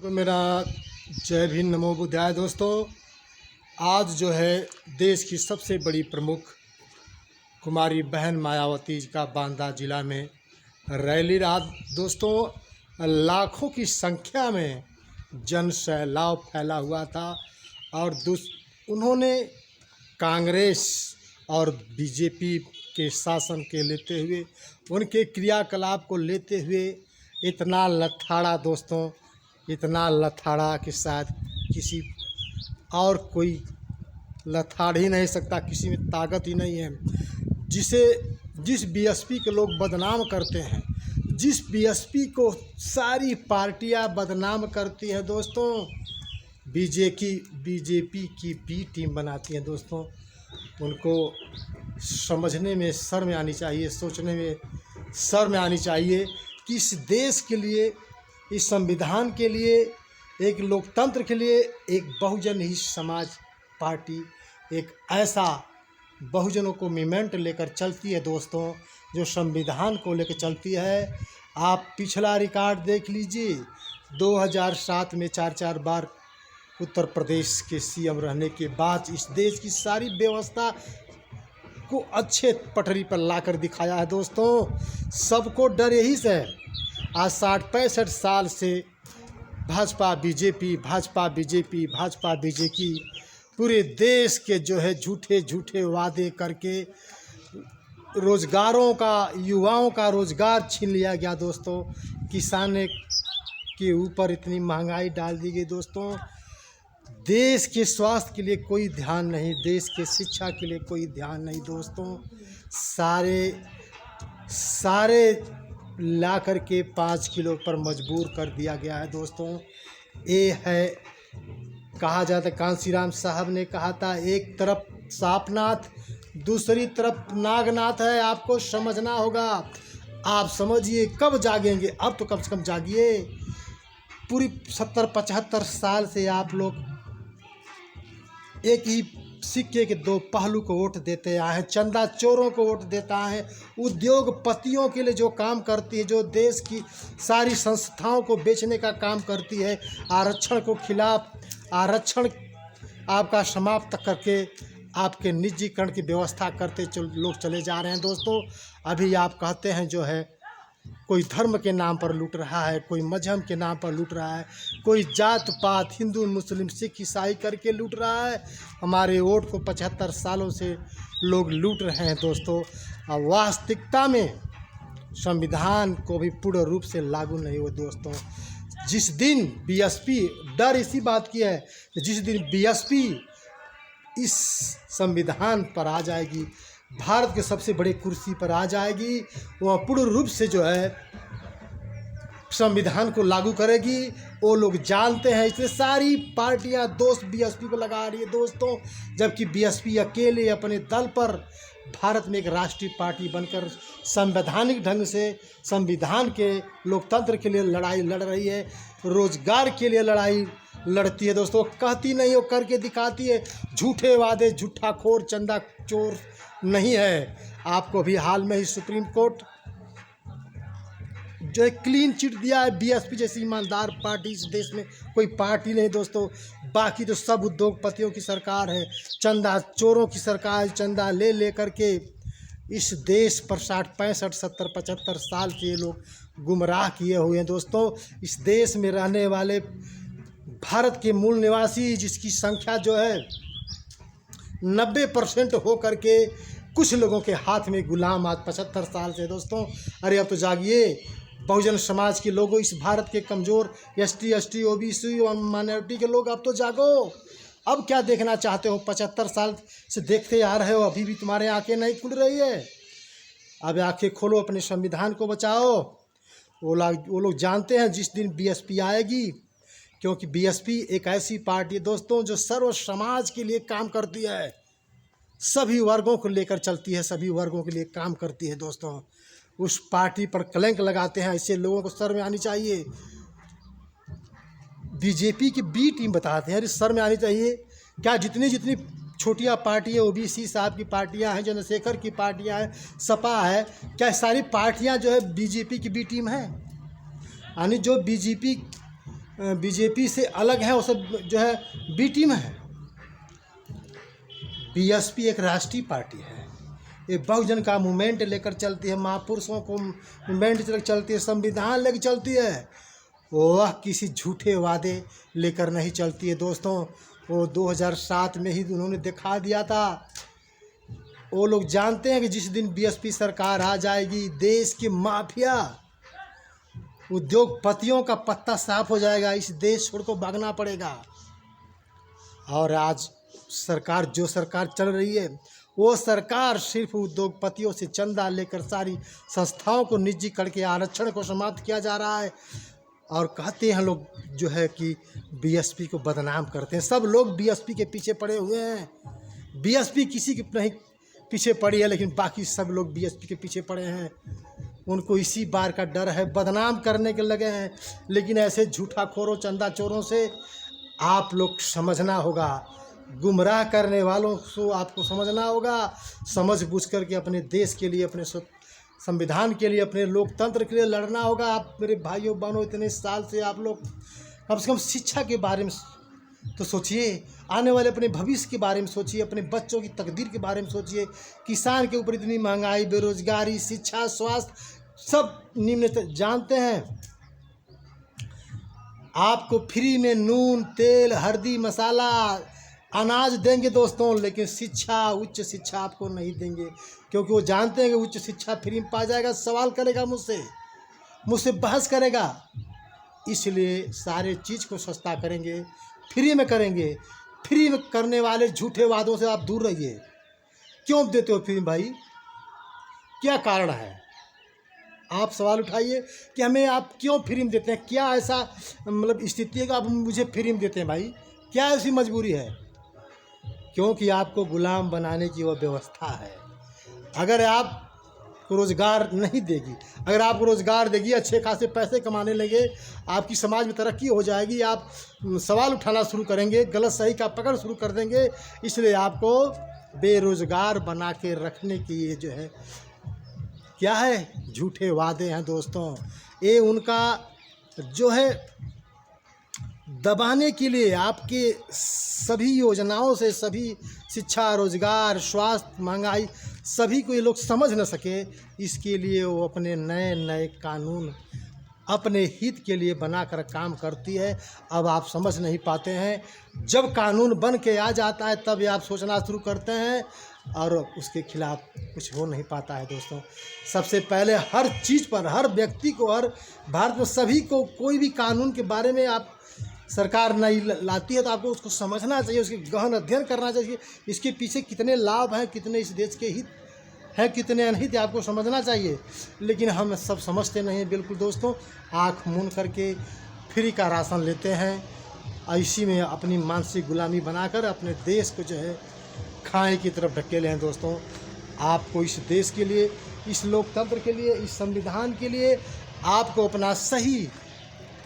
तो मेरा जय भीम नमो बुद्धाय। दोस्तों, आज जो है देश की सबसे बड़ी प्रमुख कुमारी बहन मायावती का बांदा जिला में रैली रहा। दोस्तों, लाखों की संख्या में जन सैलाब फैला हुआ था और उन्होंने कांग्रेस और बीजेपी के शासन के लेते हुए, उनके क्रियाकलाप को लेते हुए इतना लथाड़ा, दोस्तों इतना लथाड़ा कि शायद किसी और कोई लथाड़ ही नहीं सकता, किसी में ताकत ही नहीं है। जिस बीएसपी के लोग बदनाम करते हैं, जिस बीएसपी को सारी पार्टियां बदनाम करती हैं दोस्तों, बीजेपी की बी टीम बनाती हैं दोस्तों, उनको समझने में शर्म आनी चाहिए, सोचने में शर्म आनी चाहिए कि इस देश के लिए, इस संविधान के लिए, एक लोकतंत्र के लिए एक बहुजन ही समाज पार्टी एक ऐसा बहुजनों को मूवमेंट लेकर चलती है दोस्तों, जो संविधान को लेकर चलती है। आप पिछला रिकॉर्ड देख लीजिए, 2007 में 4 बार उत्तर प्रदेश के सीएम रहने के बाद इस देश की सारी व्यवस्था को अच्छे पटरी पर लाकर दिखाया है दोस्तों। सबको डर यही से है। आज 60-65 साल से भाजपा बीजेपी पूरे देश के जो है झूठे वादे करके रोजगारों का, युवाओं का रोजगार छीन लिया गया दोस्तों। किसानों के ऊपर इतनी महंगाई डाल दी गई दोस्तों। देश के स्वास्थ्य के लिए कोई ध्यान नहीं, देश के शिक्षा के लिए कोई ध्यान नहीं दोस्तों। सारे ला कर के 5 किलो पर मजबूर कर दिया गया है दोस्तों। ये है, कहा जाता है, कांसीराम साहब ने कहा था, एक तरफ सापनाथ दूसरी तरफ नागनाथ है। आपको समझना होगा। आप समझिए, कब जागेंगे? अब तो कम से कम जागिए। पूरी 70-75 साल से आप लोग एक ही सिक्के के दो पहलू को वोट देते आए हैं। चंदा चोरों को वोट देता है, उद्योगपतियों के लिए जो काम करती है, जो देश की सारी संस्थाओं को बेचने का काम करती है, आरक्षण को खिलाफ, आरक्षण आपका समाप्त करके आपके निजीकरण की व्यवस्था करते लोग चले जा रहे हैं दोस्तों। अभी आप कहते हैं जो है कोई धर्म के नाम पर लूट रहा है, कोई मजहब के नाम पर लूट रहा है, कोई जात पात हिंदू मुस्लिम सिख ईसाई करके लूट रहा है। हमारे वोट को 75 सालों से लोग लूट रहे हैं दोस्तों। और वास्तविकता में संविधान को भी पूर्ण रूप से लागू नहीं हुआ दोस्तों। जिस दिन बीएसपी, डर इसी बात की है कि जिस दिन बीएसपी इस संविधान पर आ जाएगी, भारत के सबसे बड़े कुर्सी पर आ जाएगी, वह पूर्ण रूप से जो है संविधान को लागू करेगी। वो लोग जानते हैं, इसलिए सारी पार्टियां दोस्त बीएसपी को लगा रही है दोस्तों। जबकि बीएसपी अकेले अपने दल पर भारत में एक राष्ट्रीय पार्टी बनकर संवैधानिक ढंग से संविधान के, लोकतंत्र के लिए लड़ाई लड़ रही है, रोजगार के लिए लड़ाई लड़ती है दोस्तों। कहती नहीं, वो करके दिखाती है। झूठे वादे, झूठा खोर, चंदा चोर नहीं है। आपको भी हाल में ही सुप्रीम कोर्ट जो है क्लीन चिट दिया है। बीएसपी जैसी ईमानदार पार्टी इस देश में कोई पार्टी नहीं दोस्तों। बाकी तो सब उद्योगपतियों की सरकार है, चंदा चोरों की सरकार। चंदा ले करके इस देश पर 60-65 70-75 साल से ये लोग गुमराह किए हुए हैं दोस्तों। इस देश में रहने वाले भारत के मूल निवासी, जिसकी संख्या जो है 90% हो करके कुछ लोगों के हाथ में गुलाम आज 75 साल से दोस्तों। अरे अब तो जागिए, बहुजन समाज के लोगों, इस भारत के कमज़ोर एसटी, ओबीसी और माइनॉरिटी के लोग, अब तो जागो। अब क्या देखना चाहते हो? 75 साल से देखते आ रहे हो, अभी भी तुम्हारे आंखें नहीं खुल रही है। अब आंखें खोलो, अपने संविधान को बचाओ। वो लोग जानते हैं जिस दिन बीएसपी आएगी, क्योंकि बीएसपी एक ऐसी पार्टी है दोस्तों जो सर्व समाज के लिए काम करती है, सभी वर्गों को लेकर चलती है, सभी वर्गों के लिए काम करती है दोस्तों। उस पार्टी पर कलंक लगाते हैं, ऐसे लोगों को शर्म आनी चाहिए। बीजेपी की बी टीम बताते हैं, शर्म आनी चाहिए। क्या जितनी छोटियां पार्टी है, ओबीसी साहब की पार्टियां हैं, चंद्रशेखर की पार्टियां हैं, सपा है, क्या सारी पार्टियां जो है बीजेपी की बी टीम है? यानी जो बीजेपी बीजेपी से अलग हैं, वो सब जो है बी टीम है। बीएसपी एक राष्ट्रीय पार्टी है, ये बहुजन का मूवमेंट लेकर चलती है, महापुरुषों को मूवमेंट लेकर चलती है, संविधान लेकर चलती है। वह किसी झूठे वादे लेकर नहीं चलती है दोस्तों। वो 2007 में ही उन्होंने दिखा दिया था। वो लोग जानते हैं कि जिस दिन बीएसपी सरकार आ जाएगी, देश की माफिया उद्योगपतियों का पत्ता साफ हो जाएगा, इस देश छोड़ को भागना पड़ेगा। और आज सरकार जो सरकार चल रही है, वो सरकार सिर्फ उद्योगपतियों से चंदा लेकर सारी संस्थाओं को निजी करके आरक्षण को समाप्त किया जा रहा है। और कहते हैं लोग जो है कि बीएसपी को बदनाम करते हैं। सब लोग बीएसपी के पीछे पड़े हुए हैं। बीएसपी किसी के नहीं पीछे पड़ी है, लेकिन बाकी सब लोग बीएसपी के पीछे पड़े हैं। उनको इसी बार का डर है, बदनाम करने के लगे हैं। लेकिन ऐसे झूठा खोरों, चंदा चोरों से आप लोग समझना होगा, गुमराह करने वालों को आपको समझना होगा। समझ बूझ करके अपने देश के लिए, अपने संविधान के लिए, अपने लोकतंत्र के लिए लड़ना होगा। आप मेरे भाइयों बहनों, इतने साल से आप लोग कम से कम शिक्षा के बारे में तो सोचिए, आने वाले अपने भविष्य के बारे में सोचिए, अपने बच्चों की तकदीर के बारे में सोचिए। किसान के ऊपर इतनी महंगाई, बेरोजगारी, शिक्षा, स्वास्थ्य सब निम्न जानते हैं। आपको फ्री में नून, तेल, हल्दी, मसाला, अनाज देंगे दोस्तों, लेकिन शिक्षा, उच्च शिक्षा आपको नहीं देंगे, क्योंकि वो जानते हैं कि उच्च शिक्षा फ्री में पा जाएगा, सवाल करेगा मुझसे बहस करेगा। इसलिए सारे चीज़ को सस्ता करेंगे, फ्री में करेंगे। फ्री में करने वाले झूठे वादों से आप दूर रहिए। क्यों देते हो फ्री में भाई? क्या कारण है? आप सवाल उठाइए कि हमें आप क्यों फ्री में देते हैं? क्या ऐसा मतलब स्थिति है कि आप मुझे फ्री में देते हैं भाई? क्या ऐसी मजबूरी है? क्योंकि आपको गुलाम बनाने की वो व्यवस्था है। अगर आप को रोज़गार नहीं देगी, अगर आपको रोज़गार देगी, अच्छे खासे पैसे कमाने लगे, आपकी समाज में तरक्की हो जाएगी, आप सवाल उठाना शुरू करेंगे, गलत सही का पकड़ शुरू कर देंगे। इसलिए आपको बेरोज़गार बना के रखने की ये जो है क्या है, झूठे वादे हैं दोस्तों। ये उनका जो है दबाने के लिए आपके सभी योजनाओं से, सभी शिक्षा, रोजगार, स्वास्थ्य, महंगाई, सभी को ये लोग समझ न सके, इसके लिए वो अपने नए नए कानून अपने हित के लिए बनाकर काम करती है। अब आप समझ नहीं पाते हैं। जब कानून बन के आ जाता है तब ये आप सोचना शुरू करते हैं, और उसके खिलाफ कुछ हो नहीं पाता है दोस्तों। सबसे पहले हर चीज़ पर, हर व्यक्ति को, हर भारत में सभी को, कोई भी कानून के बारे में आप सरकार नहीं लाती है तो आपको उसको समझना चाहिए, उसके गहन अध्ययन करना चाहिए। इसके पीछे कितने लाभ हैं, कितने इस देश के हित हैं, कितने अनहित, आपको समझना चाहिए। लेकिन हम सब समझते नहीं बिल्कुल दोस्तों। आँख मूंद करके फ्री का राशन लेते हैं, इसी में अपनी मानसिक गुलामी बनाकर अपने देश को जो है खाए की तरफ ढकेले हैं दोस्तों। आपको इस देश के लिए, इस लोकतंत्र के लिए, इस संविधान के लिए आपको अपना सही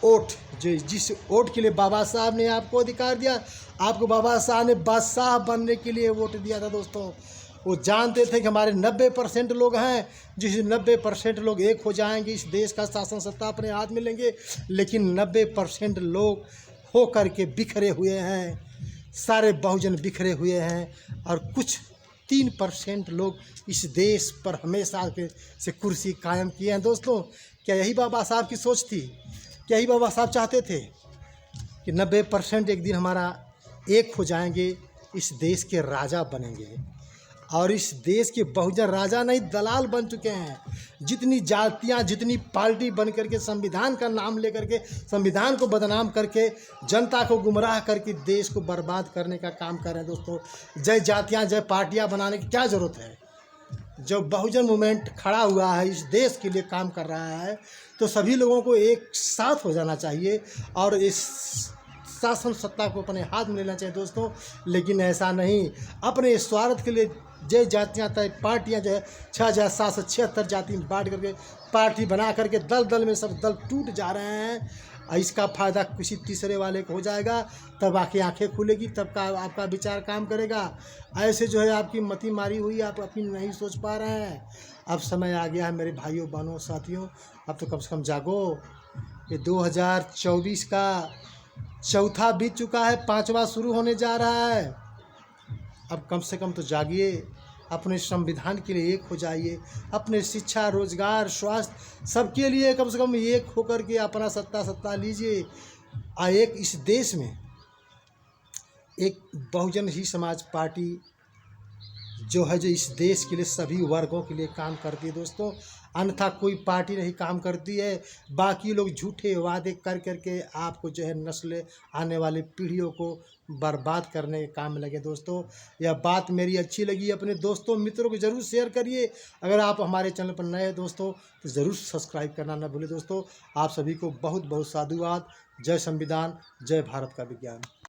वोट, जो जिस वोट के लिए बाबा साहब ने आपको अधिकार दिया, आपको बाबा साहब ने बादशाह बनने के लिए वोट दिया था दोस्तों। वो जानते थे कि हमारे 90% लोग हैं, जिस 90% लोग एक हो जाएंगे, इस देश का शासन सत्ता अपने हाथ में लेंगे। लेकिन 90% लोग हो कर के बिखरे हुए हैं, सारे बहुजन बिखरे हुए हैं, और कुछ 3% लोग इस देश पर हमेशा से कुर्सी कायम किए हैं दोस्तों। क्या यही बाबा साहब की सोच थी? क्या यही बाबा साहब चाहते थे कि 90% एक दिन हमारा एक हो जाएंगे, इस देश के राजा बनेंगे? और इस देश के बहुजन राजा नहीं, दलाल बन चुके हैं। जितनी जातियां, जितनी पार्टी बन करके संविधान का नाम लेकर के, संविधान को बदनाम करके, जनता को गुमराह करके देश को बर्बाद करने का काम कर रहे हैं दोस्तों। जय जातियां, जय पार्टियां बनाने की क्या ज़रूरत है? जब बहुजन मूवमेंट खड़ा हुआ है, इस देश के लिए काम कर रहा है, तो सभी लोगों को एक साथ हो जाना चाहिए और इस शासन सत्ता को अपने हाथ में लेना चाहिए दोस्तों। लेकिन ऐसा नहीं, अपने स्वार्थ के लिए जय जातियाँ तय पार्टियाँ जो है 6,776 जाति में बांट करके पार्टी बना करके दल दल में सब दल टूट जा रहे हैं। इसका फ़ायदा किसी तीसरे वाले को हो जाएगा, तब आके आंखें खुलेगी, तब का आपका विचार काम करेगा। ऐसे जो है आपकी मति मारी हुई, आप अपनी नहीं सोच पा रहे हैं। अब समय आ गया है मेरे भाइयों बहनों साथियों, अब तो कम से कम जागो। ये 2024 का चौथा बीत चुका है, पांचवा शुरू होने जा रहा है। अब कम से कम तो जागिए, अपने संविधान के लिए एक हो जाइए, अपने शिक्षा, रोजगार, स्वास्थ्य सबके लिए कम से कम एक होकर के अपना सत्ता लीजिए। एक इस देश में एक बहुजन ही समाज पार्टी जो है, जो इस देश के लिए सभी वर्गों के लिए काम करती है दोस्तों, अन्यथा कोई पार्टी नहीं काम करती है। बाकी लोग झूठे वादे कर करके आपको जो है नस्लें, आने वाली पीढ़ियों को बर्बाद करने के काम में लगे दोस्तों। यह बात मेरी अच्छी लगी, अपने दोस्तों मित्रों को ज़रूर शेयर करिए। अगर आप हमारे चैनल पर नए हैं दोस्तों तो ज़रूर सब्सक्राइब करना ना भूलें दोस्तों। आप सभी को बहुत बहुत साधुवाद। जय संविधान, जय भारत का विज्ञान।